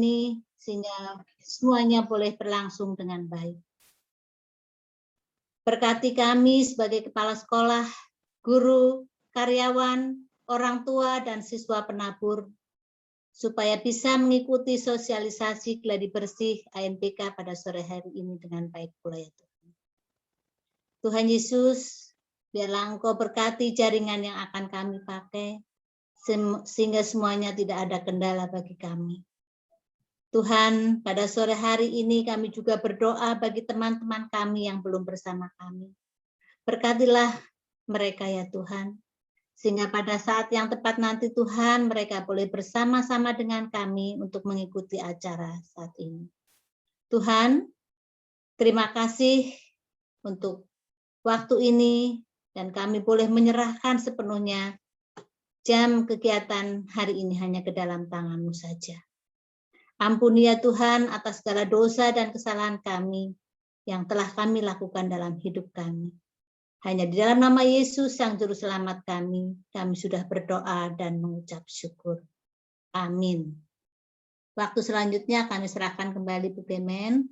ini sehingga semuanya boleh berlangsung dengan baik. Berkati kami sebagai kepala sekolah, guru, karyawan, orang tua, dan siswa penabur, supaya bisa mengikuti sosialisasi gladi bersih ANBK pada sore hari ini dengan baik pula ya Tuhan. Tuhan Yesus, biarlah Engkau berkati jaringan yang akan kami pakai, sehingga semuanya tidak ada kendala bagi kami. Tuhan, pada sore hari ini kami juga berdoa bagi teman-teman kami yang belum bersama kami. Berkatilah mereka ya Tuhan, sehingga pada saat yang tepat nanti Tuhan mereka boleh bersama-sama dengan kami untuk mengikuti acara saat ini. Tuhan, terima kasih untuk waktu ini dan kami boleh menyerahkan sepenuhnya jam kegiatan hari ini hanya ke dalam tangan-Mu saja. Ampuni ya Tuhan atas segala dosa dan kesalahan kami yang telah kami lakukan dalam hidup kami. Hanya di dalam nama Yesus Sang Juru Selamat kami sudah berdoa dan mengucap syukur. Amin. Waktu selanjutnya kami serahkan kembali Bu Gemen.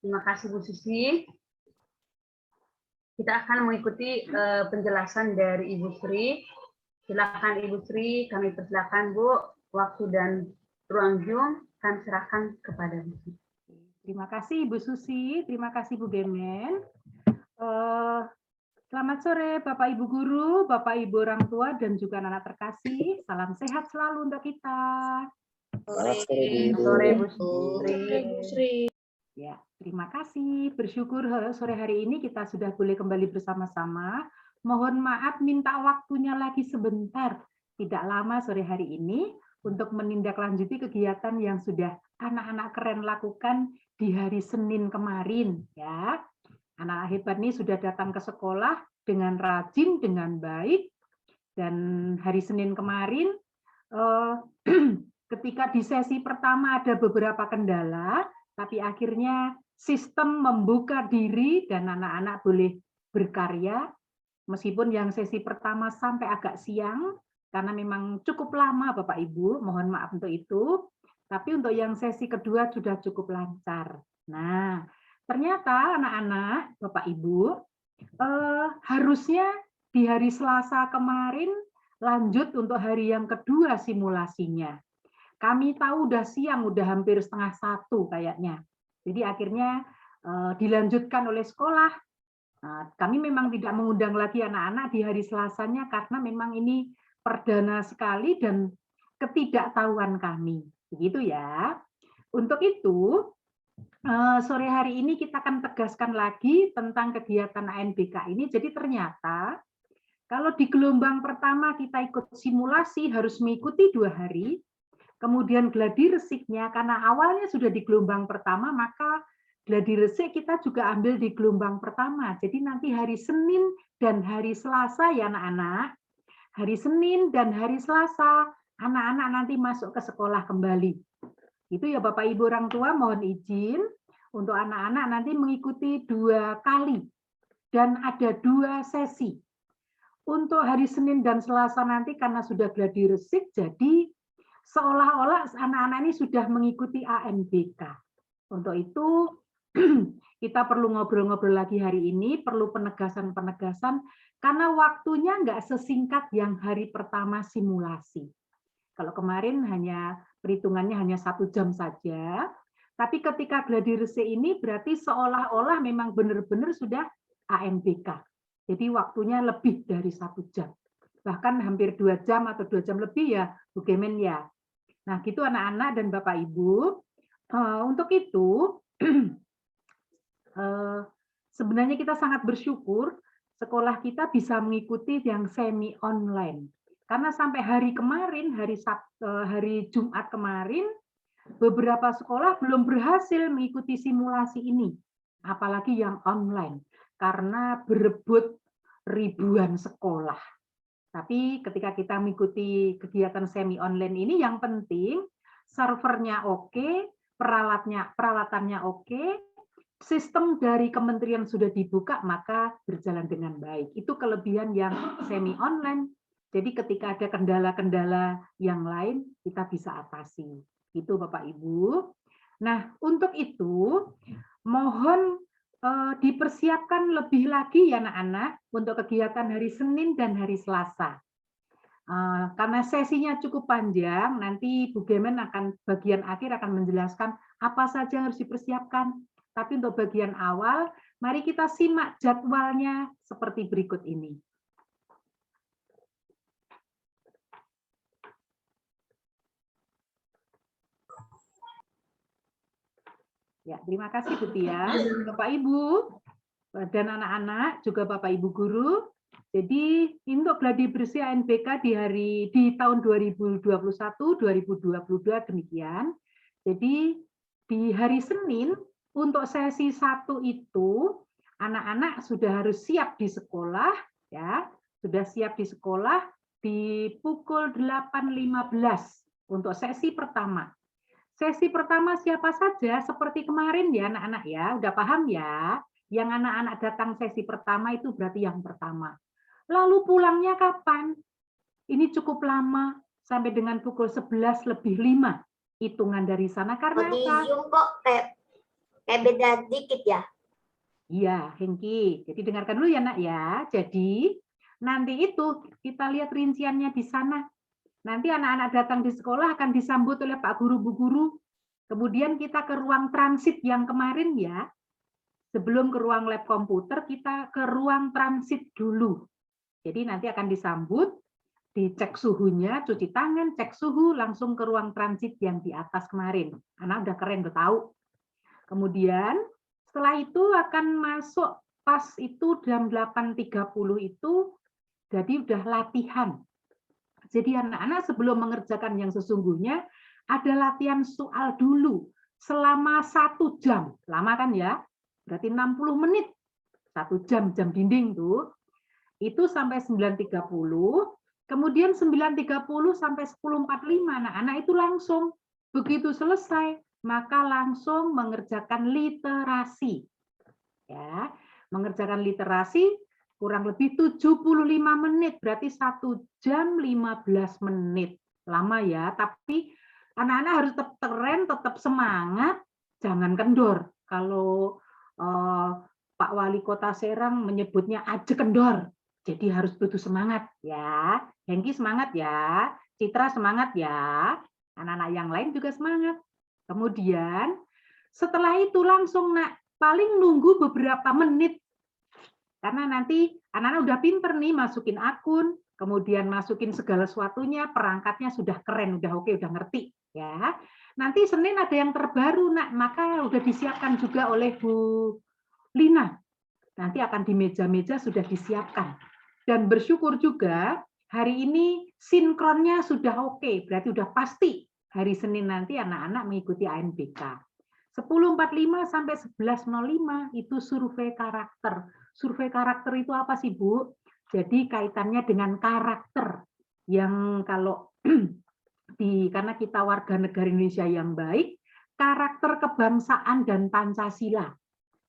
Terima kasih Bu Susi. Kita akan mengikuti penjelasan dari Ibu Sri. Silakan Ibu Sri, kami persilakan Bu, waktu dan ruang Zoom kami serahkan kepada Bu Susi. Terima kasih Ibu Susi, terima kasih Bu Gemen. Selamat sore Bapak Ibu Guru, Bapak Ibu orang tua dan juga anak terkasih. Salam sehat selalu untuk kita. Sore Bu Sri. Ya, terima kasih. Bersyukur sore hari ini kita sudah boleh kembali bersama-sama. Mohon maaf minta waktunya lagi sebentar. Tidak lama sore hari ini untuk menindaklanjuti kegiatan yang sudah anak-anak keren lakukan di hari Senin kemarin. Ya, anak hebat ini sudah datang ke sekolah dengan rajin, dengan baik. Dan hari Senin kemarin, ketika di sesi pertama ada beberapa kendala, tapi akhirnya sistem membuka diri dan anak-anak boleh berkarya. Meskipun yang sesi pertama sampai agak siang, karena memang cukup lama Bapak Ibu, mohon maaf untuk itu. Tapi untuk yang sesi kedua sudah cukup lancar. Nah, ternyata anak-anak, Bapak Ibu, harusnya di hari Selasa kemarin lanjut untuk hari yang kedua simulasinya. Kami tahu udah siang, udah hampir 12:30 kayaknya. Jadi akhirnya dilanjutkan oleh sekolah. Nah, kami memang tidak mengundang lagi anak-anak di hari Selasanya karena memang ini perdana sekali dan ketidaktahuan kami. Begitu ya. Untuk itu, sore hari ini kita akan tegaskan lagi tentang kegiatan ANBK ini. Jadi ternyata kalau di gelombang pertama kita ikut simulasi harus mengikuti 2 hari, kemudian gladi resiknya karena awalnya sudah di gelombang pertama, maka gladi resik kita juga ambil di gelombang pertama. Jadi nanti hari Senin dan hari Selasa ya anak-anak, hari Senin dan hari Selasa anak-anak nanti masuk ke sekolah kembali. Itu ya Bapak Ibu orang tua, mohon izin untuk anak-anak nanti mengikuti 2 kali dan ada 2 sesi. Untuk hari Senin dan Selasa nanti karena sudah gladi resik, jadi seolah-olah anak-anak ini sudah mengikuti ANBK. Untuk itu kita perlu ngobrol-ngobrol lagi hari ini, perlu penegasan-penegasan karena waktunya nggak sesingkat yang hari pertama simulasi. Kalau kemarin perhitungannya hanya 1 jam saja, tapi ketika gladi resik ini berarti seolah-olah memang benar-benar sudah ANBK. Jadi waktunya lebih dari 1 jam. Bahkan hampir 2 jam atau 2 jam lebih ya, Bu Gemen ya. Nah, gitu anak-anak dan Bapak Ibu. Untuk itu, sebenarnya kita sangat bersyukur sekolah kita bisa mengikuti yang semi online. Karena sampai hari kemarin, hari Jumat kemarin, beberapa sekolah belum berhasil mengikuti simulasi ini, apalagi yang online, karena berebut ribuan sekolah. Tapi ketika kita mengikuti kegiatan semi online ini, yang penting servernya oke, peralatannya oke, sistem dari kementerian sudah dibuka, maka berjalan dengan baik. Itu kelebihan yang semi online. Jadi ketika ada kendala-kendala yang lain, kita bisa atasi. Itu Bapak Ibu. Nah, untuk itu mohon dipersiapkan lebih lagi ya anak-anak untuk kegiatan hari Senin dan hari Selasa. Karena sesinya cukup panjang, nanti Bu Gemen akan bagian akhir akan menjelaskan apa saja yang harus dipersiapkan. Tapi untuk bagian awal, mari kita simak jadwalnya seperti berikut ini. Ya, terima kasih Bu Tia, Bapak Ibu, dan anak-anak, juga Bapak Ibu guru. Jadi untuk gladi bersih ANBK di tahun 2021-2022 demikian. Jadi di hari Senin untuk sesi 1 itu anak-anak sudah harus siap di sekolah, ya, sudah siap di sekolah di pukul 8.15 untuk sesi pertama. Sesi pertama siapa saja seperti kemarin ya anak-anak ya, udah paham ya? Yang anak-anak datang sesi pertama itu berarti yang pertama. Lalu pulangnya kapan? Ini cukup lama sampai dengan pukul 11:05 hitungan dari sana karena di apa? Zoom kok kayak beda dikit ya? Iya, Hengki. Jadi dengarkan dulu ya nak ya. Jadi nanti itu kita lihat rinciannya di sana. Nanti anak-anak datang di sekolah akan disambut oleh Pak Guru, Bu Guru. Kemudian kita ke ruang transit yang kemarin ya. Sebelum ke ruang lab komputer, kita ke ruang transit dulu. Jadi nanti akan disambut, dicek suhunya, cuci tangan, cek suhu, langsung ke ruang transit yang di atas kemarin. Anak udah keren, udah tahu. Kemudian setelah itu akan masuk pas itu jam 8.30 itu, jadi udah latihan. Jadi anak-anak sebelum mengerjakan yang sesungguhnya, ada latihan soal dulu selama 1 jam. Lama kan ya? Berarti 60 menit. 1 jam, jam dinding tuh. Itu sampai 9.30. Kemudian 9.30 sampai 10.45. Anak-anak itu langsung. Begitu selesai, maka langsung mengerjakan literasi. Ya, mengerjakan literasi kurang lebih 75 menit, berarti 1 jam 15 menit. Lama ya, tapi anak-anak harus tetap keren, tetap semangat, jangan kendor. Kalau Pak Wali Kota Serang menyebutnya aja kendor, jadi harus butuh semangat ya. Hengki semangat ya, Citra semangat ya, anak-anak yang lain juga semangat. Kemudian setelah itu langsung nak, paling nunggu beberapa menit. Karena nanti anak-anak udah pinter nih masukin akun, kemudian masukin segala sesuatunya, perangkatnya sudah keren, udah oke, udah ngerti ya. Nanti Senin ada yang terbaru nak, maka udah disiapkan juga oleh Bu Lina. Nanti akan di meja-meja sudah disiapkan. Dan bersyukur juga hari ini sinkronnya sudah oke, berarti udah pasti hari Senin nanti anak-anak mengikuti ANBK. 10.45 sampai 11.05 itu survei karakter. Survei karakter itu apa sih, Bu? Jadi kaitannya dengan karakter yang kalau karena kita warga negara Indonesia yang baik, karakter kebangsaan dan Pancasila.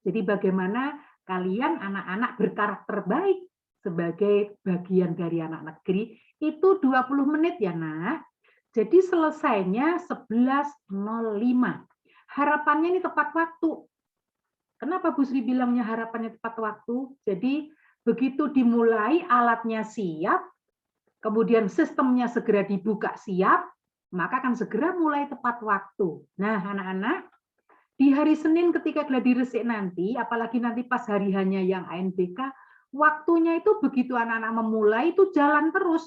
Jadi bagaimana kalian anak-anak berkarakter baik sebagai bagian dari anak negeri, itu 20 menit ya, Nak. Jadi selesainya 11.05. Harapannya ini tepat waktu. Kenapa Bu Sri bilangnya harapannya tepat waktu? Jadi begitu dimulai alatnya siap, kemudian sistemnya segera dibuka siap, maka akan segera mulai tepat waktu. Nah anak-anak, di hari Senin ketika gladi resik nanti, apalagi nanti pas hari hanya yang ANBK, waktunya itu begitu anak-anak memulai itu jalan terus.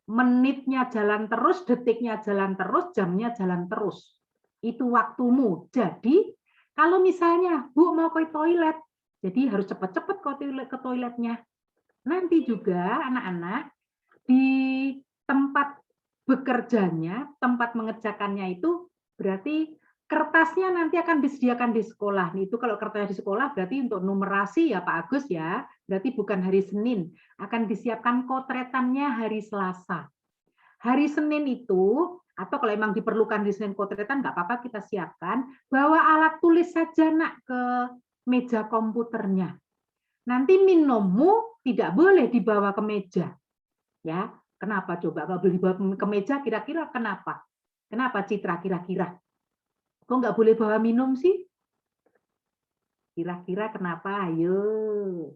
Menitnya jalan terus, detiknya jalan terus, jamnya jalan terus. Itu waktumu. Jadi kalau misalnya Bu mau ke toilet, jadi harus cepat-cepat ke toiletnya. Nanti juga anak-anak di tempat bekerjanya, tempat mengerjakannya itu berarti kertasnya nanti akan disediakan di sekolah. Itu kalau kertasnya di sekolah berarti untuk numerasi ya Pak Agus ya, berarti bukan hari Senin. Akan disiapkan kotretannya hari Selasa. Hari Senin itu, atau kalau memang diperlukan di Senin kotretan, nggak apa-apa kita siapkan, bawa alat tulis saja nak ke meja komputernya. Nanti minummu tidak boleh dibawa ke meja. Ya, kenapa coba kalau dibawa ke meja kira-kira kenapa? Kenapa Citra kira-kira? Kok nggak boleh bawa minum sih? Kira-kira kenapa? Ayo.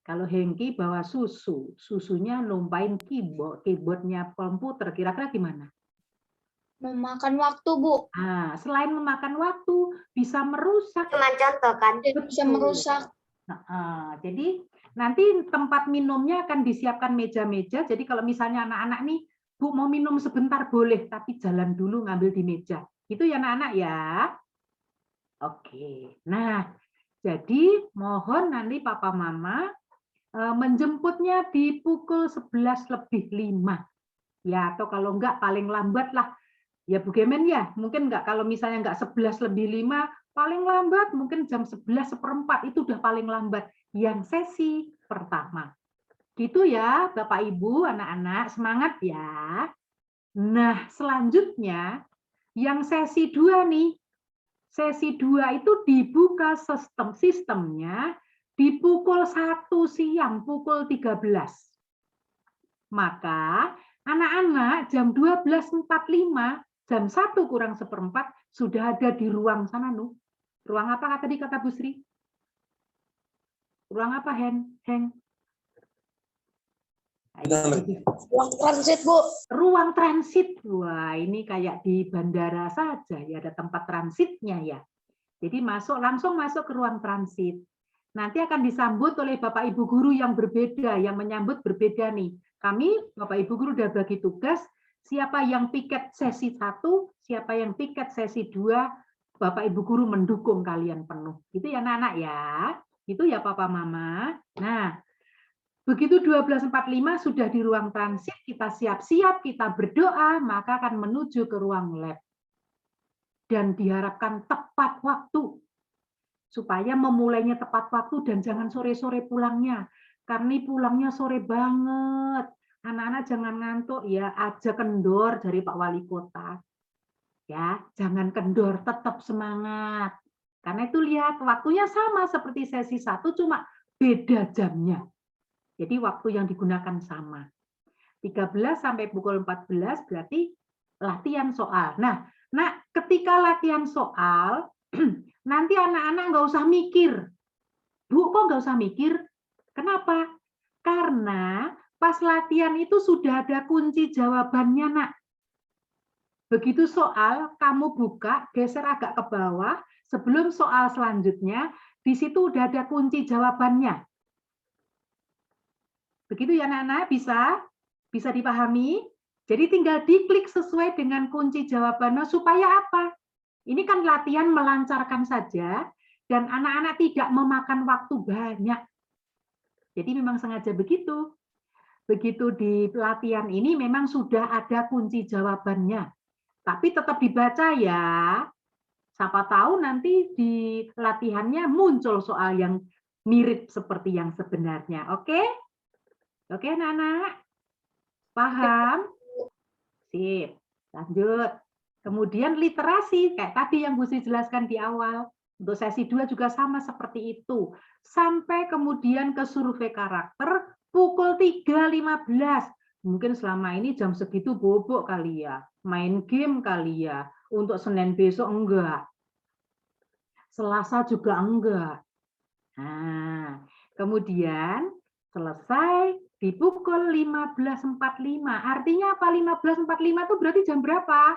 Kalau Hengki bawa susu, susunya numpain keyboardnya komputer, kira-kira gimana? Memakan waktu, Bu. Nah, selain memakan waktu, bisa merusak. Cuma contoh kan. Bisa merusak. Jadi nanti tempat minumnya akan disiapkan meja-meja. Jadi kalau misalnya anak-anak nih, Bu mau minum sebentar boleh, tapi jalan dulu ngambil di meja. Itu ya anak-anak ya. Oke. Nah, jadi mohon nanti Papa Mama menjemputnya di pukul 11:05. Ya, atau kalau enggak paling lambat lah. Ya Bu Gemen ya, mungkin enggak kalau misalnya enggak 11:05, paling lambat mungkin jam 11:04 itu udah paling lambat yang sesi pertama. Gitu ya Bapak Ibu, anak-anak, semangat ya. Nah, selanjutnya yang sesi 2 nih. Sesi 2 itu dibuka sistemnya di pukul 1 siang, pukul 13. Maka anak-anak jam 12.45, jam 1:04 sudah ada di ruang sana, Nu. Ruang apa tadi kata Bu Sri? Ruang apa, Heng? Ruang transit, Bu. Ruang transit. Wah, ini kayak di bandara saja ya, ada tempat transitnya ya. Jadi langsung masuk ke ruang transit. Nanti akan disambut oleh Bapak Ibu guru yang berbeda, yang menyambut berbeda nih. Kami, Bapak Ibu guru udah bagi tugas, siapa yang piket sesi 1, siapa yang piket sesi 2, Bapak Ibu guru mendukung kalian penuh. Itu ya anak-anak ya. Itu ya Papa Mama. Nah, begitu 12.45 sudah di ruang transit, kita siap-siap, kita berdoa, maka akan menuju ke ruang lab. Dan diharapkan tepat waktu. Supaya memulainya tepat waktu dan jangan sore-sore pulangnya. Karena pulangnya sore banget. Anak-anak jangan ngantuk ya, aja kendor dari Pak Wali Kota. Ya, jangan kendor, tetap semangat. Karena itu lihat waktunya sama seperti sesi 1 cuma beda jamnya. Jadi waktu yang digunakan sama. 13 sampai pukul 14 berarti latihan soal. Nah, ketika latihan soal nanti anak-anak nggak usah mikir. Bu, kok nggak usah mikir? Kenapa? Karena pas latihan itu sudah ada kunci jawabannya, Nak. Begitu soal, kamu buka, geser agak ke bawah, sebelum soal selanjutnya, di situ udah ada kunci jawabannya. Begitu ya, anak-anak? Bisa dipahami? Jadi tinggal diklik sesuai dengan kunci jawabannya supaya apa? Ini kan latihan melancarkan saja, dan anak-anak tidak memakan waktu banyak. Jadi memang sengaja begitu. Begitu di pelatihan ini memang sudah ada kunci jawabannya. Tapi tetap dibaca ya. Siapa tahu nanti di latihannya muncul soal yang mirip seperti yang sebenarnya. Oke? Oke, anak-anak? Paham? Sip. Lanjut. Kemudian literasi, kayak tadi yang Bu Sri jelaskan di awal. Untuk sesi 2 juga sama seperti itu. Sampai kemudian ke survei karakter pukul 3.15. Mungkin selama ini jam segitu bobok kali ya. Main game kali ya. Untuk Senin besok enggak. Selasa juga enggak. Nah, kemudian selesai di pukul 15.45. Artinya apa 15.45 itu berarti jam berapa?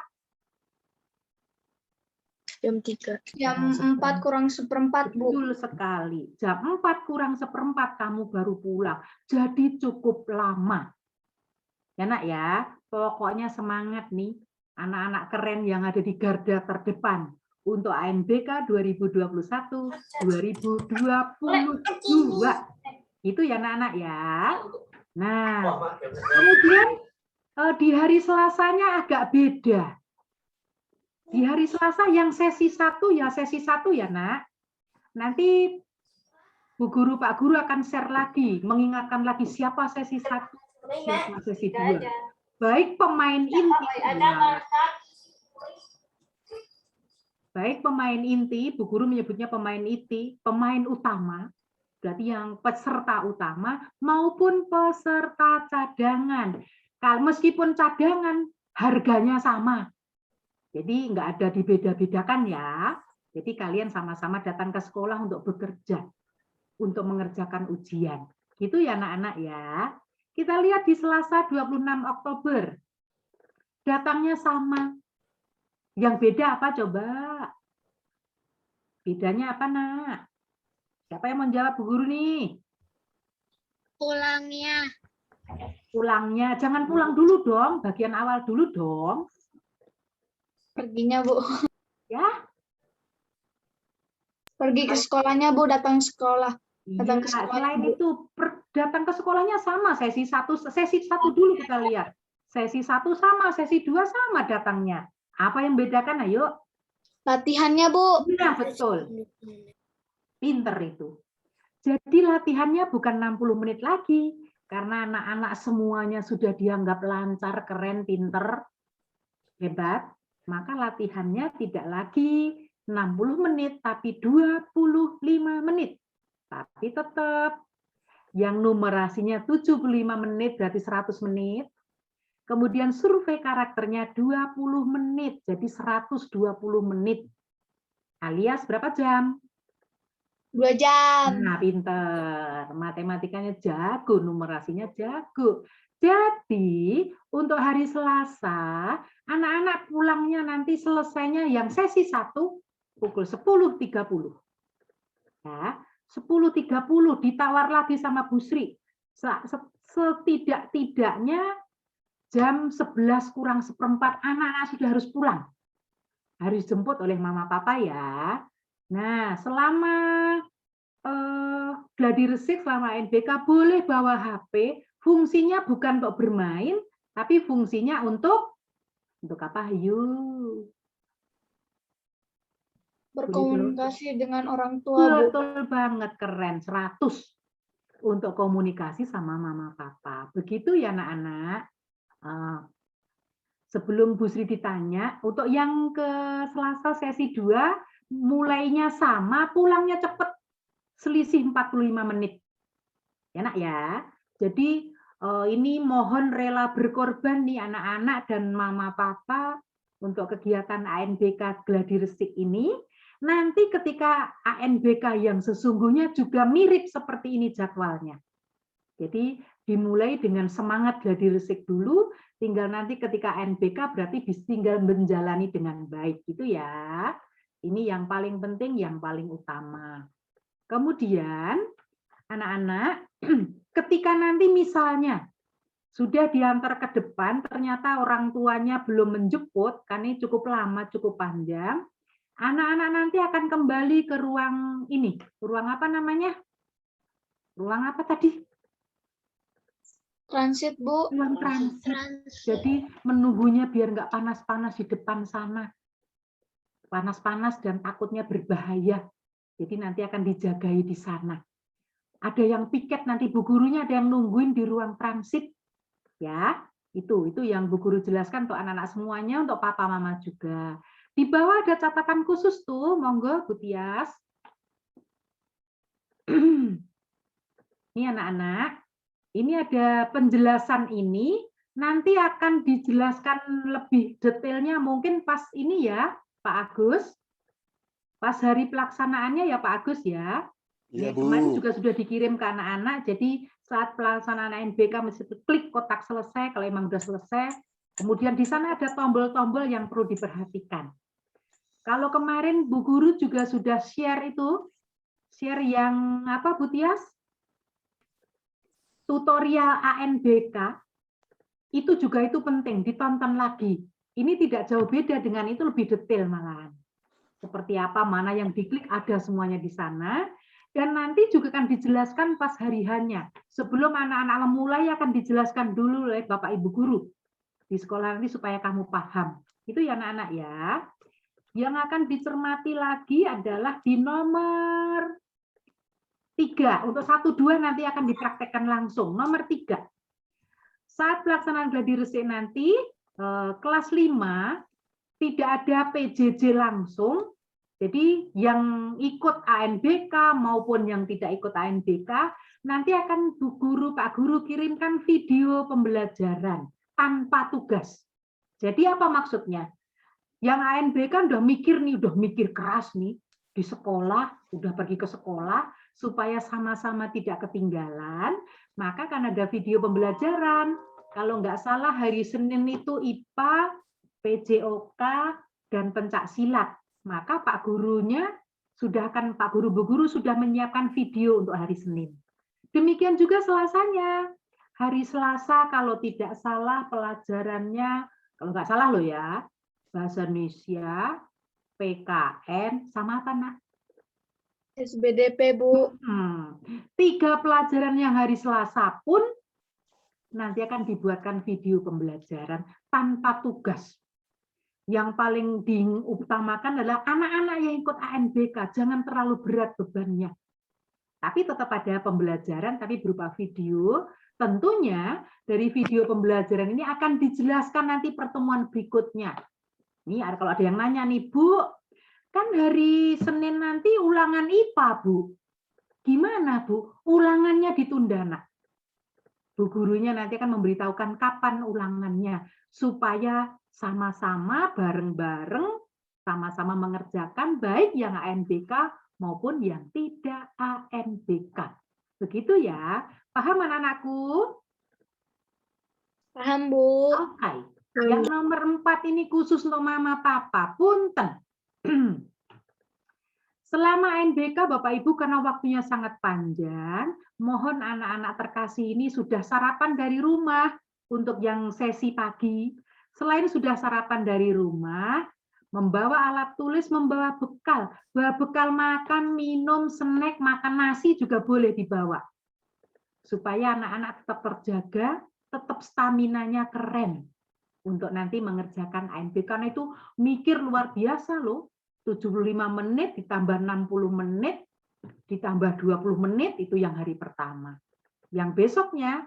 Jam 3. Jam 4:04, Bu. Betul sekali. Jam 4:04 kamu baru pulang. Jadi cukup lama. Ya Nak ya, pokoknya semangat nih. Anak-anak keren yang ada di garda terdepan. Untuk ANBK 2021-2022. Itu ya anak-anak ya. Nah, kemudian di hari Selasanya agak beda. Di hari Selasa yang sesi 1 ya sesi 1 ya, Nak. Nanti Bu Guru, Pak Guru akan share lagi, mengingatkan lagi siapa sesi 1, siapa sesi 2. Baik pemain inti. Baik pemain inti, Bu Guru menyebutnya pemain inti, pemain utama, berarti yang peserta utama maupun peserta cadangan. Meskipun cadangan, harganya sama. Jadi nggak ada dibeda-bedakan ya. Jadi kalian sama-sama datang ke sekolah untuk bekerja, untuk mengerjakan ujian. Gitu ya anak-anak ya. Kita lihat di Selasa 26 Oktober. Datangnya sama. Yang beda apa coba? Bedanya apa, Nak? Siapa yang mau jawab, Bu Guru nih? Pulangnya. Pulangnya. Jangan pulang dulu dong. Bagian awal dulu dong. Perginya, Bu. Ya. Pergi ke sekolahnya, Bu. Datang sekolah. Datang ke Iya, sekolah, selain Bu. itu datang ke sekolahnya sama. Sesi satu dulu kita lihat. Sesi 1 sama, sesi 2 sama datangnya. Apa yang bedakan? Ayo. Latihannya, Bu. Iya, betul. Pinter itu. Jadi latihannya bukan 60 menit lagi. Karena anak-anak semuanya sudah dianggap lancar, keren, pinter, hebat. Maka latihannya tidak lagi 60 menit, tapi 25 menit. Tapi tetap yang numerasinya 75 menit berarti 100 menit. Kemudian survei karakternya 20 menit, jadi 120 menit. Alias berapa jam? 2 jam. Nah, pinter. Matematikanya jago, numerasinya jago. Jadi, untuk hari Selasa, anak-anak pulangnya nanti selesainya yang sesi 1 pukul 10.30. Ya, 10.30 ditawar lagi sama Bu Sri. Setidak-tidaknya jam 11 kurang seperempat anak-anak sudah harus pulang. Harus dijemput oleh mama papa ya. Nah, selama gladi resik, selama NBK boleh bawa HP, fungsinya bukan untuk bermain, tapi fungsinya untuk apa? Yuk. Berkomunikasi dengan orang tua, Bu. Betul banget, keren. 100 untuk komunikasi sama mama papa. Begitu ya anak-anak. Sebelum Bu Sri ditanya, untuk yang ke Selasa sesi 2, mulainya sama, pulangnya cepat. Selisih 45 menit. Ya nak ya. Jadi ini mohon rela berkorban nih anak-anak dan mama papa untuk kegiatan ANBK Gladi Resik ini. Nanti ketika ANBK yang sesungguhnya juga mirip seperti ini jadwalnya. Jadi dimulai dengan semangat gladi resik dulu, tinggal nanti ketika NBK berarti tinggal menjalani dengan baik gitu ya. Ini yang paling penting, yang paling utama. Kemudian anak-anak, ketika nanti misalnya sudah diantar ke depan, ternyata orang tuanya belum menjemput, karena ini cukup lama, cukup panjang, anak-anak nanti akan kembali ke ruang ini. Ruang apa namanya? Ruang apa tadi? Transit, Bu. Ruang transit. Jadi menunggunya biar nggak panas-panas di depan sana. Panas-panas dan takutnya berbahaya. Jadi nanti akan dijagai di sana. Ada yang piket nanti Bu Gurunya, ada yang nungguin di ruang transit. Ya, itu yang Bu Guru jelaskan untuk anak-anak semuanya, untuk papa mama juga. Di bawah ada catatan khusus tuh, monggo Bu Tias. Ini anak-anak. Ini ada penjelasan ini, nanti akan dijelaskan lebih detailnya mungkin pas ini ya, Pak Agus. Pas hari pelaksanaannya ya Pak Agus ya. Iya, Bu. Kemarin juga sudah dikirim ke anak-anak, jadi saat pelaksanaan NBK mesti klik kotak selesai, kalau emang sudah selesai. Kemudian di sana ada tombol-tombol yang perlu diperhatikan. Kalau kemarin Bu Guru juga sudah share itu, share yang apa Bu Tias? Tutorial ANBK itu juga itu penting ditonton lagi. Ini tidak jauh beda dengan itu, lebih detail malahan. Seperti apa, mana yang diklik ada semuanya di sana. Dan nanti juga akan dijelaskan pas hari H-nya. Sebelum anak-anak memulai akan dijelaskan dulu oleh Bapak Ibu Guru di sekolah nanti supaya kamu paham. Itu ya anak-anak ya. Yang akan dicermati lagi adalah di nomor 3, untuk 1, 2 nanti akan dipraktekkan langsung. Nomor 3, saat pelaksanaan gladi resik nanti, kelas 5, tidak ada PJJ langsung, jadi yang ikut ANBK maupun yang tidak ikut ANBK, nanti akan Bu Guru, Pak Guru kirimkan video pembelajaran. tanpa tugas. Jadi apa maksudnya? Yang ANB kan udah mikir keras nih di sekolah, udah pergi ke sekolah supaya sama-sama tidak ketinggalan. Maka kan ada video pembelajaran. Kalau nggak salah hari Senin itu IPA, PJOK, dan pencak silat. Maka Pak Gurunya Pak Guru Bu Guru sudah menyiapkan video untuk hari Senin. Demikian juga Selasanya. Hari Selasa kalau tidak salah pelajarannya, kalau nggak salah loh ya, Bahasa Indonesia, PKN, sama apa, Nak? SBDP, Bu. 3 pelajaran yang hari Selasa pun nanti akan dibuatkan video pembelajaran tanpa tugas. Yang paling diutamakan adalah anak-anak yang ikut ANBK, jangan terlalu berat bebannya. Tapi tetap ada pembelajaran, tapi berupa video. Tentunya dari video pembelajaran ini akan dijelaskan nanti pertemuan berikutnya. Ini kalau ada yang nanya nih, Bu, kan hari Senin nanti ulangan IPA, Bu. Gimana, Bu? Ulangannya ditunda, Nak. Bu gurunya nanti akan memberitahukan kapan ulangannya, supaya sama-sama bareng-bareng, sama-sama mengerjakan baik yang ANBK maupun yang tidak ANBK. Begitu ya. Paham anak-anakku? Paham, Bu. Oke. Yang nomor 4 ini khusus untuk mama papa. Punten. Selama ANBK Bapak Ibu karena waktunya sangat panjang, mohon anak-anak terkasih ini sudah sarapan dari rumah untuk yang sesi pagi. Selain sudah sarapan dari rumah, membawa alat tulis, membawa bekal. Bawa bekal makan, minum, snack, makan nasi juga boleh dibawa. Supaya anak-anak tetap terjaga, tetap stamina-nya keren. Untuk nanti mengerjakan ANBK, karena itu mikir luar biasa loh. 75 menit ditambah 60 menit ditambah 20 menit itu yang hari pertama. Yang besoknya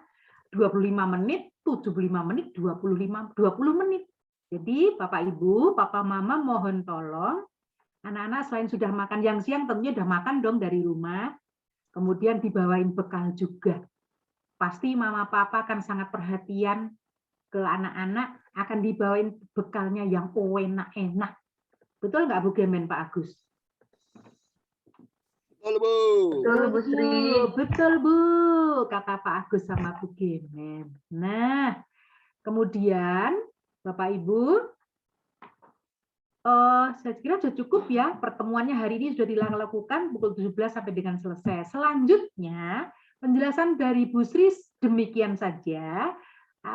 25 menit, 75 menit, 20 menit. Jadi Bapak Ibu, Papa Mama mohon tolong anak-anak selain sudah makan yang siang tentunya sudah makan dong dari rumah. Kemudian dibawain bekal juga. Pasti Mama Papa akan sangat perhatian ke anak-anak, akan dibawain bekalnya yang enak-enak. Betul nggak Bu Gemen, Pak Agus? Betul, Bu. Betul, Bu Sri. Betul, Bu. Kata Pak Agus sama Bu Gemen. Nah, kemudian Bapak Ibu, saya kira sudah cukup ya. Pertemuannya hari ini sudah dilakukan pukul 17 sampai dengan selesai. Selanjutnya, penjelasan dari Bu Sri demikian saja.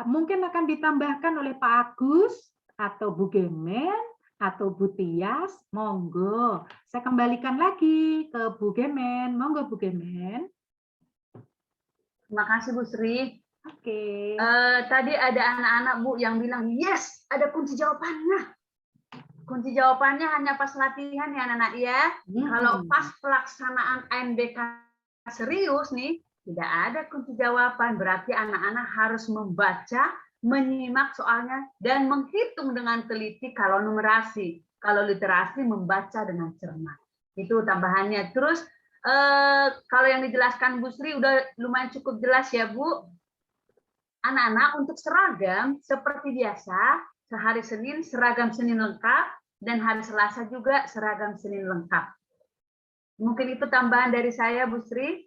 Mungkin akan ditambahkan oleh Pak Agus atau Bu Gemen atau Bu Tias. Monggo. Saya kembalikan lagi ke Bu Gemen. Monggo Bu Gemen. Terima kasih Bu Sri. Oke. Tadi ada anak-anak Bu yang bilang, yes, ada kunci jawabannya. Kunci jawabannya hanya pas latihan ya anak-anak ya. Kalau pas pelaksanaan ANBK serius nih, tidak ada kunci jawaban. Berarti anak-anak harus membaca, menyimak soalnya, dan menghitung dengan teliti kalau numerasi. Kalau literasi, membaca dengan cermat. Itu tambahannya. Terus, kalau yang dijelaskan Bu Sri udah lumayan cukup jelas ya Bu. Anak-anak untuk seragam, seperti biasa, sehari Senin, seragam Senin lengkap, dan hari Selasa juga seragam Senin lengkap. Mungkin itu tambahan dari saya, Bu Sri.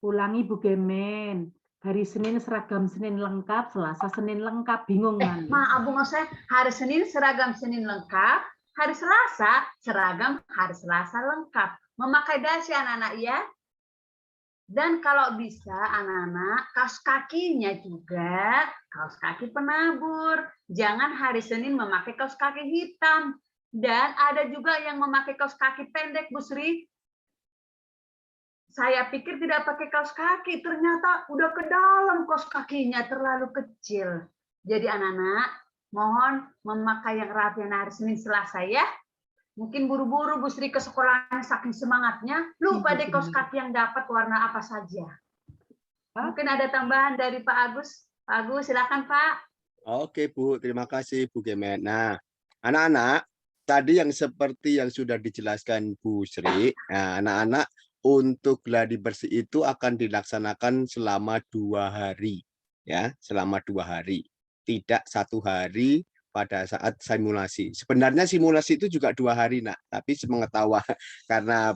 Ulangi Bu Gemen. Hari Senin seragam Senin lengkap, Selasa Senin lengkap. Bingung kan? Maaf Bu, maksud saya hari Senin seragam Senin lengkap, hari Selasa seragam hari Selasa lengkap. Memakai dasi anak-anak ya. Dan kalau bisa anak-anak, kaos kakinya juga kaos kaki penabur. Jangan hari Senin memakai kaos kaki hitam. Dan ada juga yang memakai kaos kaki pendek, Bu Sri. Saya pikir tidak pakai kaos kaki, ternyata udah ke dalam kaos kakinya, terlalu kecil. Jadi anak-anak, mohon memakai yang rapian hari Senin Selasa ya. Mungkin buru-buru Bu Sri ke sekolahnya saking semangatnya, lupa deh kaos kaki yang dapat warna apa saja. Mungkin ada tambahan dari Pak Agus. Pak Agus, silakan Pak. Oke Bu, terima kasih Bu Gemen. Nah, anak-anak, tadi yang seperti yang sudah dijelaskan Bu Sri, nah, anak-anak untuk gladi bersih itu akan dilaksanakan selama 2 hari, ya, selama 2 hari. tidak 1 hari pada saat simulasi. Sebenarnya simulasi itu juga 2 hari, Nak, tapi sepengetahuan karena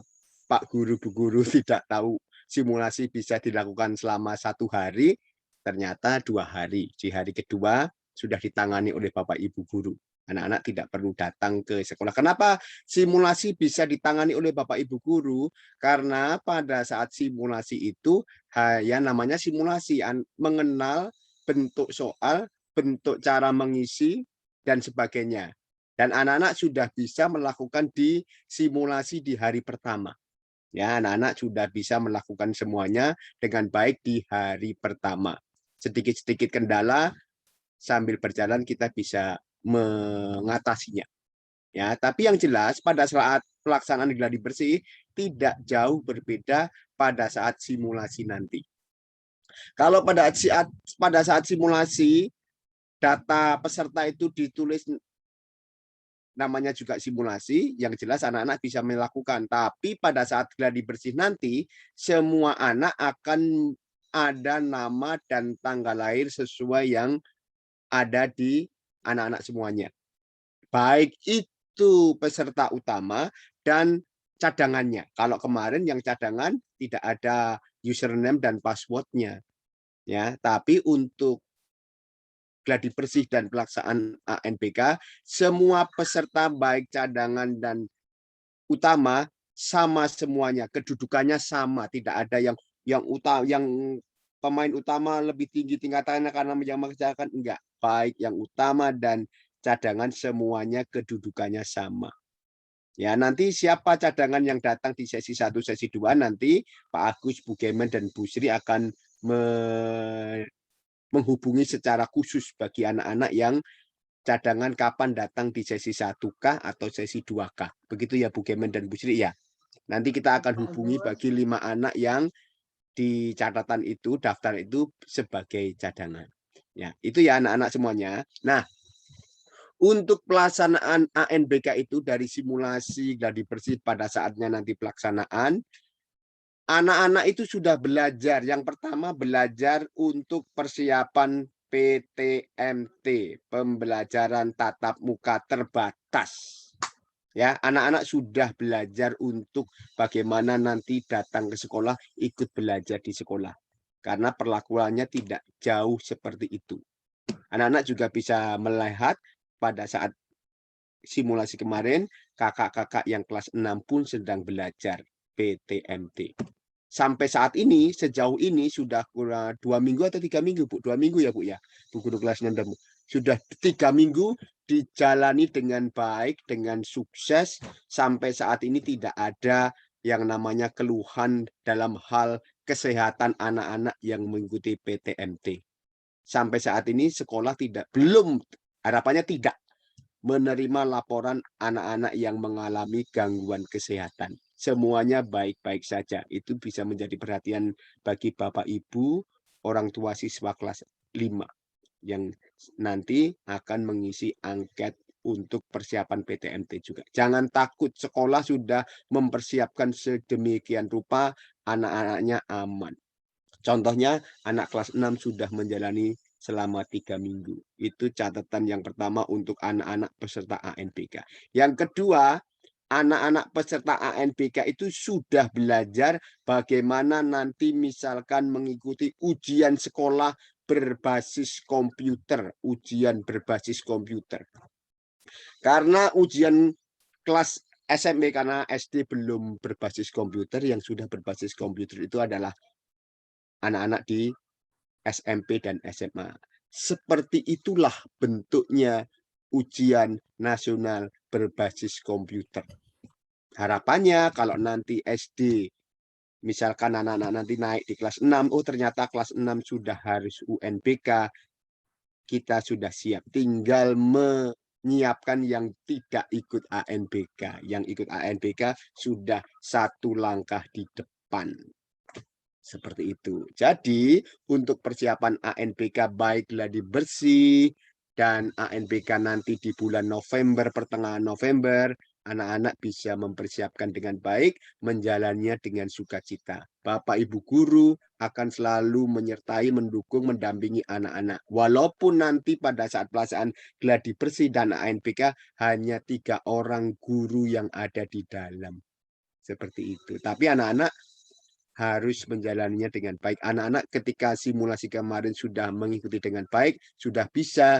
Pak Guru, Bu Guru tidak tahu simulasi bisa dilakukan selama 1 hari, ternyata 2 hari. Di hari kedua sudah ditangani oleh Bapak Ibu Guru. Anak-anak tidak perlu datang ke sekolah. Kenapa simulasi bisa ditangani oleh Bapak Ibu Guru? Karena pada saat simulasi itu ya namanya simulasi, mengenal bentuk soal, bentuk cara mengisi, dan sebagainya. Dan anak-anak sudah bisa melakukan di simulasi di hari pertama. Ya, anak-anak sudah bisa melakukan semuanya dengan baik di hari pertama. Sedikit-sedikit kendala sambil berjalan kita bisa mengatasinya. Ya, tapi yang jelas pada saat pelaksanaan gladi bersih tidak jauh berbeda pada saat simulasi nanti. Kalau pada saat simulasi data peserta itu ditulis, namanya juga simulasi, yang jelas anak-anak bisa melakukan. Tapi pada saat gladi bersih nanti, semua anak akan ada nama dan tanggal lahir sesuai yang ada di anak-anak semuanya. Baik itu peserta utama dan cadangannya. Kalau kemarin yang cadangan tidak ada username dan passwordnya. Ya, tapi untuk gladi bersih dan pelaksanaan ANBK, semua peserta baik cadangan dan utama sama semuanya, kedudukannya sama, tidak ada yang pemain utama lebih tinggi tingkatannya karena yang mengerjakan, enggak. Baik yang utama dan cadangan semuanya kedudukannya sama. Ya, nanti siapa cadangan yang datang di sesi 1, sesi 2 nanti Pak Agus, Bu Gemen dan Bu Sri akan menghubungi secara khusus bagi anak-anak yang cadangan kapan datang di sesi 1K atau sesi 2K. Begitu ya Bu Gemen dan Bu Sri ya. Nanti kita akan hubungi bagi 5 anak yang di catatan itu, daftar itu sebagai cadangan. Ya, itu ya anak-anak semuanya. Nah, untuk pelaksanaan ANBK itu dari simulasi gladi bersih pada saatnya nanti pelaksanaan, anak-anak itu sudah belajar. Yang pertama belajar untuk persiapan PTMT, pembelajaran tatap muka terbatas. Ya, anak-anak sudah belajar untuk bagaimana nanti datang ke sekolah, ikut belajar di sekolah. Karena perlakuannya tidak jauh seperti itu. Anak-anak juga bisa melihat pada saat simulasi kemarin, kakak-kakak yang kelas 6 pun sedang belajar PTMT. Sampai saat ini, sejauh ini sudah kurang 2 minggu atau 3 minggu, Bu? 2 minggu ya, Bu ya? Bu Guru kelas 6 dan Bu. Sudah 3 minggu dijalani dengan baik, dengan sukses. Sampai saat ini tidak ada yang namanya keluhan dalam hal kesehatan anak-anak yang mengikuti PTMT. Sampai saat ini sekolah harapannya tidak menerima laporan anak-anak yang mengalami gangguan kesehatan. Semuanya baik-baik saja. Itu bisa menjadi perhatian bagi Bapak Ibu, orang tua siswa kelas 5 yang nanti akan mengisi angket untuk persiapan PTMT juga. Jangan takut, sekolah sudah mempersiapkan sedemikian rupa, anak-anaknya aman. Contohnya anak kelas 6 sudah menjalani selama 3 minggu. Itu catatan yang pertama untuk anak-anak peserta ANBK. Yang kedua, anak-anak peserta ANBK itu sudah belajar bagaimana nanti misalkan mengikuti ujian sekolah berbasis komputer. Ujian berbasis komputer. Karena ujian kelas SMP, karena SD belum berbasis komputer, yang sudah berbasis komputer itu adalah anak-anak di SMP dan SMA. Seperti itulah bentuknya ujian nasional berbasis komputer. Harapannya kalau nanti SD, misalkan anak-anak nanti naik di kelas 6, oh ternyata kelas 6 sudah harus UNBK, kita sudah siap. Tinggal menyiapkan yang tidak ikut ANBK. Yang ikut ANBK sudah 1 langkah di depan. Seperti itu. Jadi untuk persiapan ANBK baik gladi bersih dan ANBK nanti di bulan November, pertengahan November, anak-anak bisa mempersiapkan dengan baik, menjalannya dengan sukacita. Bapak Ibu guru akan selalu menyertai, mendukung, mendampingi anak-anak. Walaupun nanti pada saat pelaksanaan gladi bersih dan ANBK hanya 3 orang guru yang ada di dalam. Seperti itu. Tapi anak-anak harus menjalaninya dengan baik. Anak-anak ketika simulasi kemarin sudah mengikuti dengan baik, sudah bisa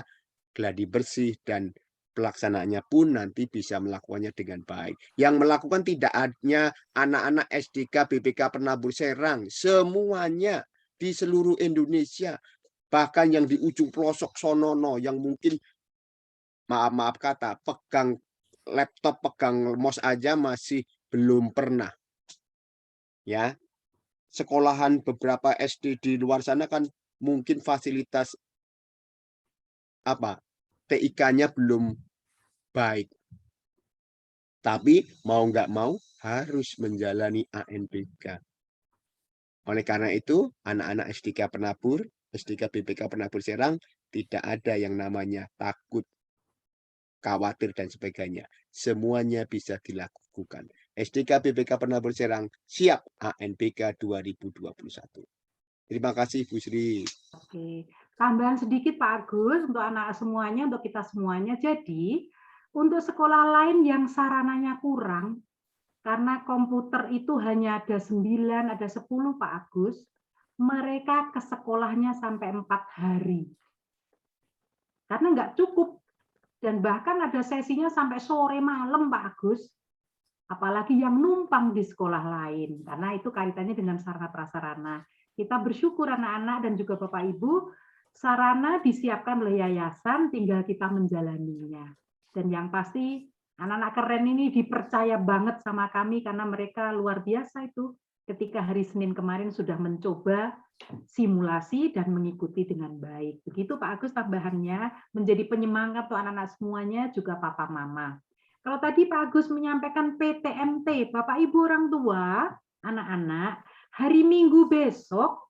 gladi bersih dan pelaksanaannya pun nanti bisa melakukannya dengan baik. Yang melakukan tidak hanya anak-anak SDK BPK Penabur Serang, semuanya di seluruh Indonesia. Bahkan yang di ujung pelosok sonono yang mungkin maaf kata pegang laptop, pegang mouse aja masih belum pernah. Ya. Sekolahan beberapa SD di luar sana kan mungkin fasilitas TIK-nya belum baik. Tapi mau nggak mau harus menjalani ANBK. Oleh karena itu, anak-anak SDK Penabur, SDK BPK Penabur Serang, tidak ada yang namanya takut, khawatir, dan sebagainya. Semuanya bisa dilakukan. SDK BPK Penabur Serang siap ANBK 2021. Terima kasih Bu Sri. Oke, tambahan sedikit Pak Agus untuk anak semuanya, untuk kita semuanya. Jadi, untuk sekolah lain yang sarananya kurang, karena komputer itu hanya ada 9, ada 10 Pak Agus, mereka ke sekolahnya sampai 4 hari. Karena nggak cukup. Dan bahkan ada sesinya sampai sore malam Pak Agus. Apalagi yang numpang di sekolah lain. Karena itu kaitannya dengan sarana prasarana. Kita bersyukur anak-anak dan juga Bapak Ibu, sarana disiapkan oleh yayasan, tinggal kita menjalaninya. Dan yang pasti, anak-anak keren ini dipercaya banget sama kami karena mereka luar biasa itu. Ketika hari Senin kemarin sudah mencoba simulasi dan mengikuti dengan baik. Begitu Pak Agus tambahannya, menjadi penyemangat untuk anak-anak semuanya, juga Papa Mama. Kalau tadi Pak Agus menyampaikan PTMT, Bapak Ibu orang tua, anak-anak, hari Minggu besok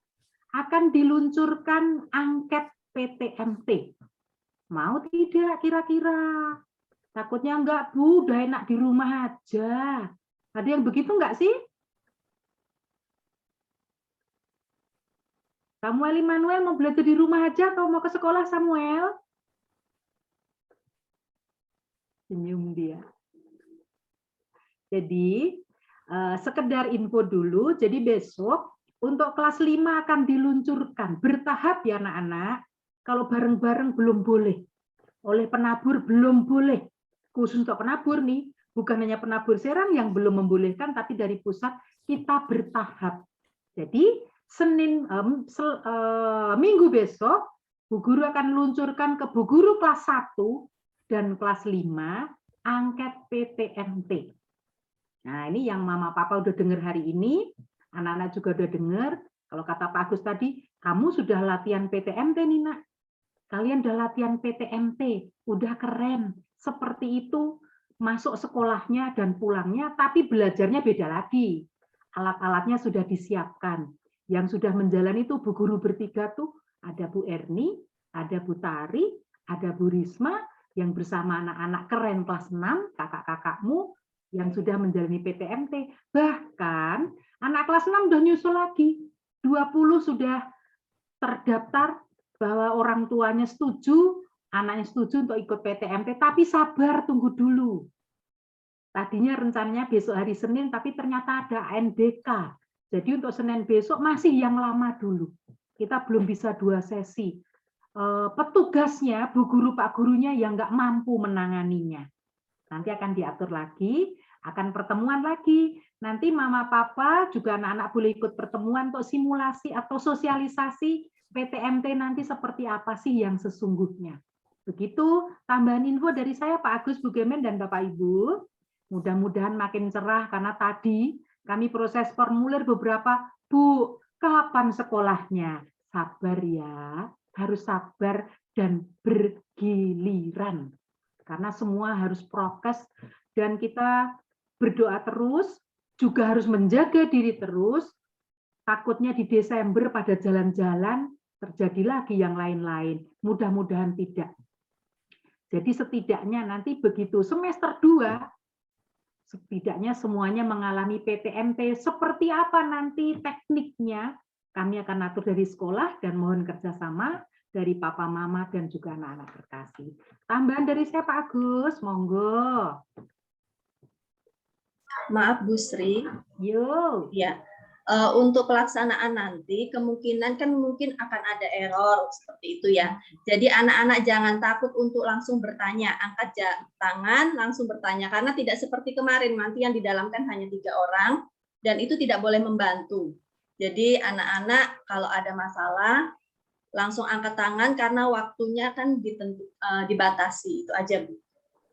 akan diluncurkan angket PTMT. Mau tidak kira-kira? Takutnya enggak, Bu, udah enak di rumah aja. Ada yang begitu enggak sih? Samuel Immanuel mau belajar di rumah aja atau mau ke sekolah, Samuel? Senyum dia. Jadi, sekedar info dulu, jadi besok untuk kelas 5 akan diluncurkan bertahap ya anak-anak. Kalau bareng-bareng belum boleh, oleh penabur belum boleh. Khusus untuk penabur nih, bukan hanya penabur Serang yang belum membolehkan, tapi dari pusat kita bertahap. Jadi Minggu besok, Bu Guru akan luncurkan ke Bu Guru kelas 1 dan kelas 5 angket PTMT. Nah, ini yang Mama Papa udah dengar hari ini, anak-anak juga udah dengar. Kalau kata Pak Agus tadi, kamu sudah latihan PTMT nih, Nak. Kalian udah latihan PTMT, udah keren. Seperti itu, masuk sekolahnya dan pulangnya, tapi belajarnya beda lagi. Alat-alatnya sudah disiapkan. Yang sudah menjalani itu Bu Guru bertiga tuh, ada Bu Erni, ada Bu Tari, ada Bu Risma, yang bersama anak-anak keren kelas 6, kakak-kakakmu, yang sudah menjalani PTMT. Bahkan anak kelas 6 udah nyusul lagi. 20 sudah terdaftar bahwa orang tuanya setuju, anaknya setuju untuk ikut PTMT, tapi sabar, tunggu dulu. Tadinya rencananya besok hari Senin, tapi ternyata ada ANBK. Jadi untuk Senin besok masih yang lama dulu. Kita belum bisa 2 sesi. Petugasnya, Bu Guru, Pak Gurunya yang nggak mampu menanganinya. Nanti akan diatur lagi, akan pertemuan lagi. Nanti Mama Papa juga anak-anak boleh ikut pertemuan untuk simulasi atau sosialisasi PTMT nanti seperti apa sih yang sesungguhnya. Begitu tambahan info dari saya Pak Agus, Bu Gemen, dan Bapak Ibu. Mudah-mudahan makin cerah karena tadi kami proses formulir beberapa, Bu, kapan sekolahnya? Sabar ya, harus sabar dan bergiliran. Karena semua harus prokes dan kita berdoa terus, juga harus menjaga diri terus. Takutnya di Desember pada jalan-jalan terjadi lagi yang lain-lain. Mudah-mudahan tidak. Jadi setidaknya nanti begitu semester 2, setidaknya semuanya mengalami PTMT. Seperti apa nanti tekniknya? Kami akan atur dari sekolah dan mohon kerjasama dari Papa, Mama, dan juga anak-anak terkasih. Tambahan dari saya Pak Agus, monggo. Maaf Bu Sri, Yo. ya untuk pelaksanaan nanti kemungkinan kan mungkin akan ada error seperti itu ya. Jadi anak-anak jangan takut untuk langsung bertanya, angkat tangan langsung bertanya karena tidak seperti kemarin nanti yang didalamkan hanya 3 orang dan itu tidak boleh membantu. Jadi anak-anak kalau ada masalah langsung angkat tangan karena waktunya kan dibatasi. Itu aja Bu.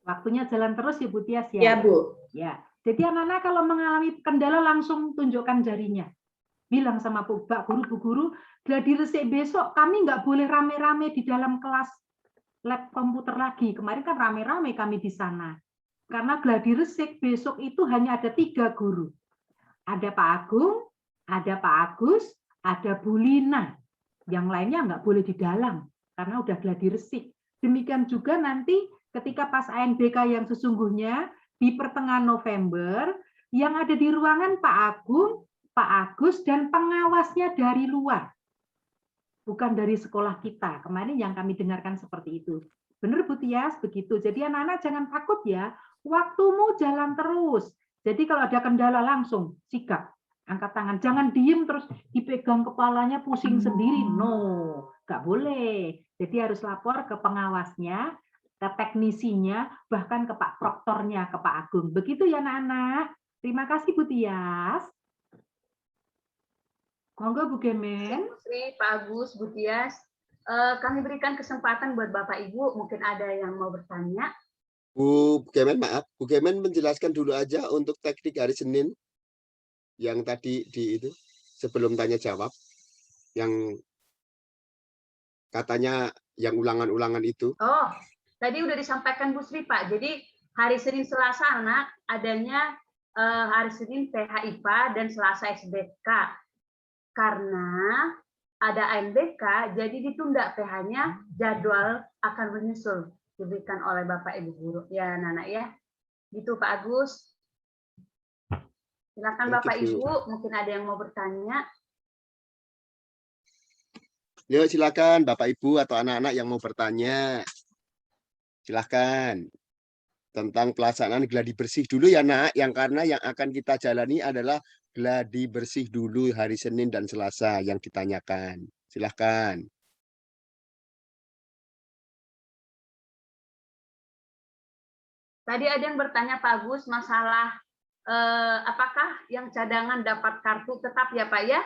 Waktunya jalan terus ya Bu Tias ya. Ya Bu. Ya. Jadi anak-anak kalau mengalami kendala langsung tunjukkan jarinya. Bilang sama Pak Guru, Bu Guru, gladi resik besok kami nggak boleh rame-rame di dalam kelas lab komputer lagi. Kemarin kan rame-rame kami di sana. Karena gladi resik besok itu hanya ada 3 guru. Ada Pak Agung, ada Pak Agus, ada Bu Lina. Yang lainnya nggak boleh di dalam karena udah gladi resik. Demikian juga nanti ketika pas ANBK yang sesungguhnya di pertengahan November, yang ada di ruangan Pak Agung, Pak Agus, dan pengawasnya dari luar. Bukan dari sekolah kita. Kemarin yang kami dengarkan seperti itu. Benar Bu Tias? Begitu. Jadi anak-anak jangan takut ya. Waktumu jalan terus. Jadi kalau ada kendala langsung, sikap. Angkat tangan. Jangan diem terus dipegang kepalanya pusing sendiri. No, nggak boleh. Jadi harus lapor ke pengawasnya, ke teknisinya, bahkan ke Pak Proktornya, ke Pak Agung. Begitu ya anak-anak. Terima kasih Bu Tias. Monggo Bu Gemen. Bu Sri, Pak Agus, Bu Tias, kami berikan kesempatan buat Bapak Ibu, mungkin ada yang mau bertanya. Bu Gemen, maaf, Bu Gemen menjelaskan dulu aja untuk teknik hari Senin yang tadi di itu sebelum tanya jawab, yang katanya yang ulangan-ulangan itu. Oh, tadi udah disampaikan Bu Sri Pak. Jadi hari Senin Selasa anak adanya hari Senin PH IPA dan Selasa SBK. Karena ada ANBK, jadi ditunda PH-nya, jadwal akan menyusul diberikan oleh Bapak Ibu Guru. Ya, Nana ya. Gitu Pak Agus. Silakan Bapak Ibu, mungkin ada yang mau bertanya. Yuk silakan Bapak Ibu atau anak-anak yang mau bertanya. Silakan. Tentang pelaksanaan gladi bersih dulu ya Nak, karena yang akan kita jalani adalah gladi bersih dulu hari Senin dan Selasa yang ditanyakan. Silakan. Tadi ada yang bertanya Pak Agus masalah apakah yang cadangan dapat kartu tetap ya Pak ya?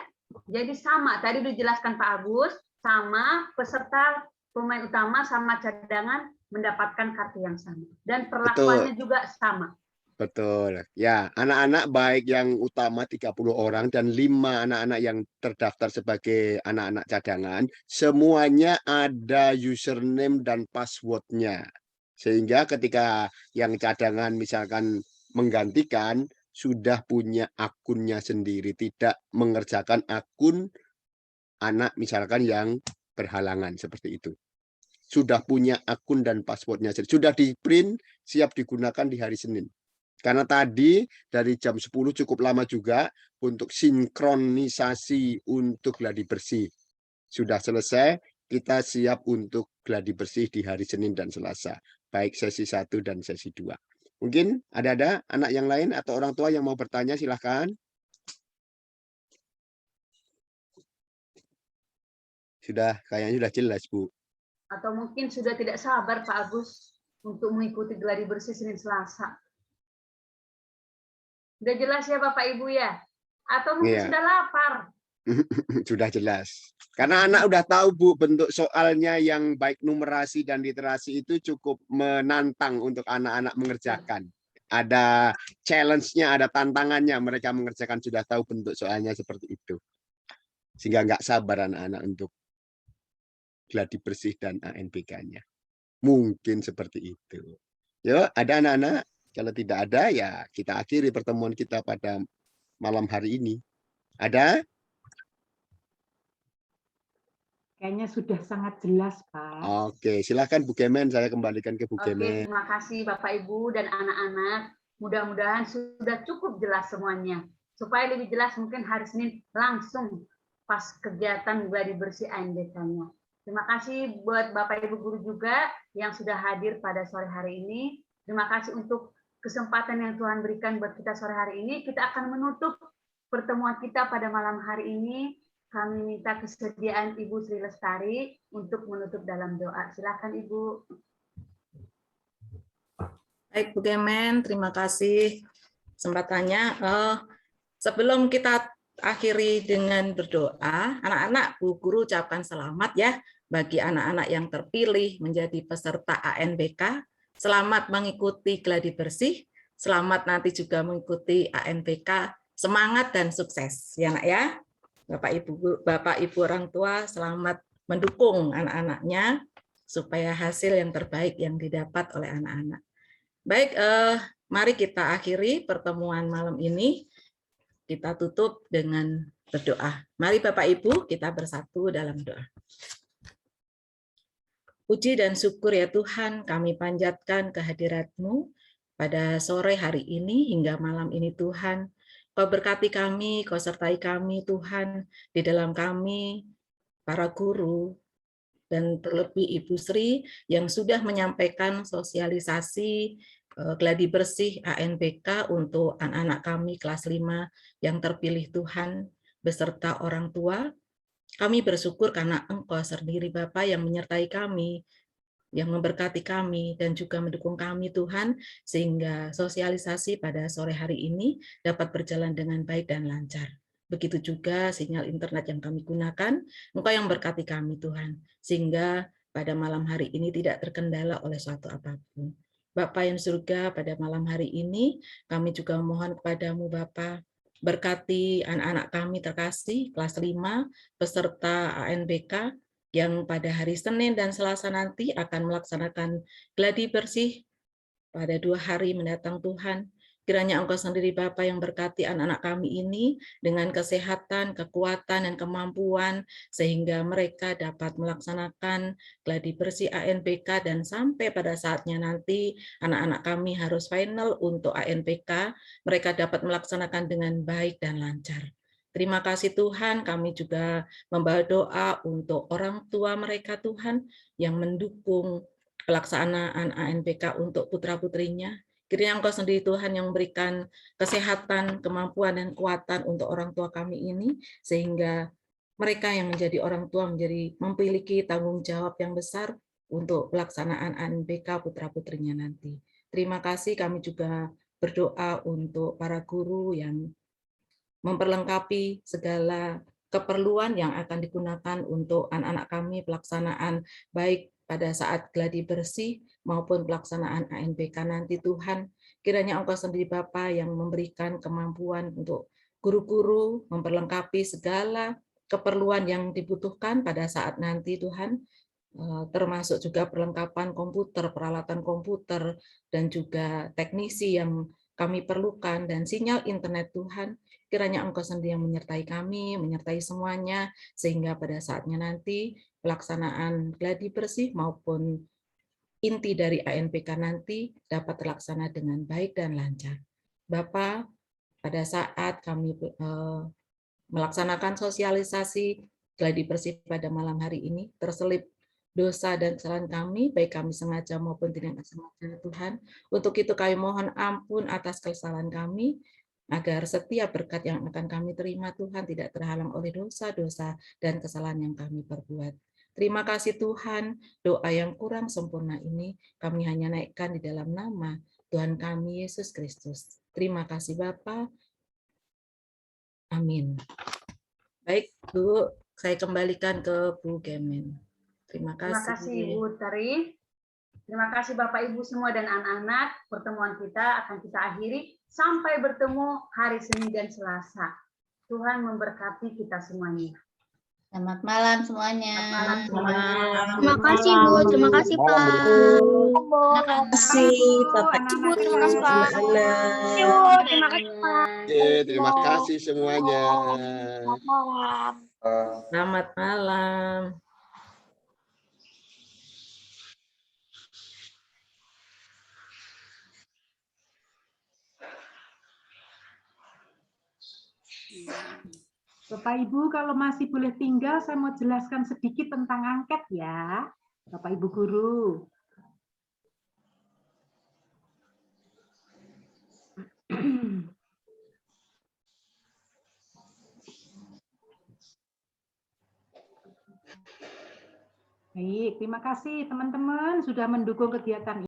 Jadi sama, tadi dijelaskan Pak Agus, sama peserta pemain utama sama cadangan mendapatkan kartu yang sama. Dan perlakuannya juga sama. Betul. Ya, anak-anak baik yang utama 30 orang dan 5 anak-anak yang terdaftar sebagai anak-anak cadangan, semuanya ada username dan passwordnya. Sehingga ketika yang cadangan misalkan menggantikan, sudah punya akunnya sendiri, tidak mengerjakan akun anak misalkan yang berhalangan seperti itu. Sudah punya akun dan passwordnya, sudah di print, siap digunakan di hari Senin. Karena tadi dari jam 10 cukup lama juga untuk sinkronisasi untuk gladi bersih. Sudah selesai, kita siap untuk gladi bersih di hari Senin dan Selasa. Baik sesi 1 dan sesi 2. Mungkin ada anak yang lain atau orang tua yang mau bertanya, silahkan. Kayaknya sudah jelas, Bu. Atau mungkin sudah tidak sabar Pak Agus untuk mengikuti gladi bersih Senin Selasa. Sudah jelas ya Bapak Ibu ya? Atau mungkin sudah lapar? Sudah jelas. Karena anak udah tahu Bu, bentuk soalnya yang baik numerasi dan literasi itu cukup menantang untuk anak-anak mengerjakan. Ada challenge-nya, ada tantangannya, mereka mengerjakan, sudah tahu bentuk soalnya seperti itu. Sehingga nggak sabar anak-anak untuk gladi bersih dan ANBK-nya. Mungkin seperti itu. Yuk, ada anak-anak? Kalau tidak ada, ya kita akhiri pertemuan kita pada malam hari ini. Ada? Kayaknya sudah sangat jelas, Pak. Oke, silakan Bu Gemen. Saya kembalikan ke Bu Gemen. Oke, terima kasih Bapak Ibu dan anak-anak. Mudah-mudahan sudah cukup jelas semuanya. Supaya lebih jelas mungkin hari Senin langsung pas kegiatan gladi bersih ANBK-nya. Terima kasih buat Bapak Ibu guru juga yang sudah hadir pada sore hari ini. Terima kasih untuk kesempatan yang Tuhan berikan buat kita sore hari ini. Kita akan menutup pertemuan kita pada malam hari ini. Kami minta kesediaan Ibu Sri Lestari untuk menutup dalam doa. Silakan Ibu. Baik, Bu Kemen, terima kasih kesempatannya. Sebelum kita akhiri dengan berdoa, anak-anak, Bu Guru ucapkan selamat ya bagi anak-anak yang terpilih menjadi peserta ANBK. Selamat mengikuti gladi bersih, selamat nanti juga mengikuti ANBK. Semangat dan sukses ya Nak ya. Bapak Ibu orang tua selamat mendukung anak-anaknya supaya hasil yang terbaik yang didapat oleh anak-anak. Baik, mari kita akhiri pertemuan malam ini. Kita tutup dengan berdoa. Mari Bapak Ibu kita bersatu dalam doa. Puji dan syukur ya Tuhan, kami panjatkan kehadirat-Mu pada sore hari ini hingga malam ini Tuhan. Kau berkati kami, Kau sertai kami Tuhan, di dalam kami, para guru, dan terlebih Ibu Sri yang sudah menyampaikan sosialisasi gladi bersih ANBK untuk anak-anak kami kelas 5 yang terpilih Tuhan beserta orang tua. Kami bersyukur karena Engkau sendiri Bapa yang menyertai kami, yang memberkati kami dan juga mendukung kami Tuhan, sehingga sosialisasi pada sore hari ini dapat berjalan dengan baik dan lancar. Begitu juga sinyal internet yang kami gunakan, Engkau yang berkati kami Tuhan, sehingga pada malam hari ini tidak terkendala oleh suatu apapun. Bapa yang surga, pada malam hari ini kami juga mohon kepadamu Bapa, berkati anak-anak kami terkasih kelas 5 peserta ANBK yang pada hari Senin dan Selasa nanti akan melaksanakan gladi bersih pada 2 hari mendatang Tuhan. Kiranya Engkau sendiri Bapa yang berkati anak-anak kami ini dengan kesehatan, kekuatan, dan kemampuan sehingga mereka dapat melaksanakan gladi bersih ANBK dan sampai pada saatnya nanti anak-anak kami harus final untuk ANBK, mereka dapat melaksanakan dengan baik dan lancar. Terima kasih Tuhan, kami juga membawa doa untuk orang tua mereka Tuhan yang mendukung pelaksanaan ANBK untuk putra-putrinya. Kiranya Engkau sendiri Tuhan yang memberikan kesehatan, kemampuan, dan kekuatan untuk orang tua kami ini, sehingga mereka yang menjadi orang tua memiliki tanggung jawab yang besar untuk pelaksanaan ANBK putra-putrinya nanti. Terima kasih, kami juga berdoa untuk para guru yang memperlengkapi segala keperluan yang akan digunakan untuk anak-anak kami pelaksanaan baik pada saat gladi bersih maupun pelaksanaan ANBK nanti Tuhan. Kiranya Engkau sendiri Bapa yang memberikan kemampuan untuk guru-guru memperlengkapi segala keperluan yang dibutuhkan pada saat nanti Tuhan, termasuk juga perlengkapan komputer, peralatan komputer, dan juga teknisi yang kami perlukan, dan sinyal internet Tuhan. Kiranya Engkau sendiri yang menyertai kami, menyertai semuanya, sehingga pada saatnya nanti pelaksanaan gladi bersih maupun inti dari ANBK nanti dapat terlaksana dengan baik dan lancar. Bapak, pada saat kami melaksanakan sosialisasi gladi bersih pada malam hari ini, terselip dosa dan kesalahan kami, baik kami sengaja maupun tidak sengaja Tuhan. Untuk itu kami mohon ampun atas kesalahan kami, agar setiap berkat yang akan kami terima Tuhan tidak terhalang oleh dosa-dosa dan kesalahan yang kami perbuat. Terima kasih Tuhan, doa yang kurang sempurna ini kami hanya naikkan di dalam nama Tuhan kami Yesus Kristus. Terima kasih Bapa. Amin. Baik Bu, saya kembalikan ke Bu Kemen. Terima kasih. Terima kasih Ibu Tari. Terima kasih Bapak Ibu semua dan anak-anak. Pertemuan kita akan kita akhiri sampai bertemu hari Senin dan Selasa. Tuhan memberkati kita semuanya. Selamat malam semuanya. Selamat malam. Terima kasih Bu, terima kasih Pak. Terima kasih Bapak Ibu, terima kasih Pak. Terima kasih Pak. Terima kasih semuanya. Selamat malam. Bapak Ibu, kalau masih boleh tinggal, saya mau jelaskan sedikit tentang angket ya, Bapak Ibu guru. Baik, terima kasih teman-teman sudah mendukung kegiatan ini.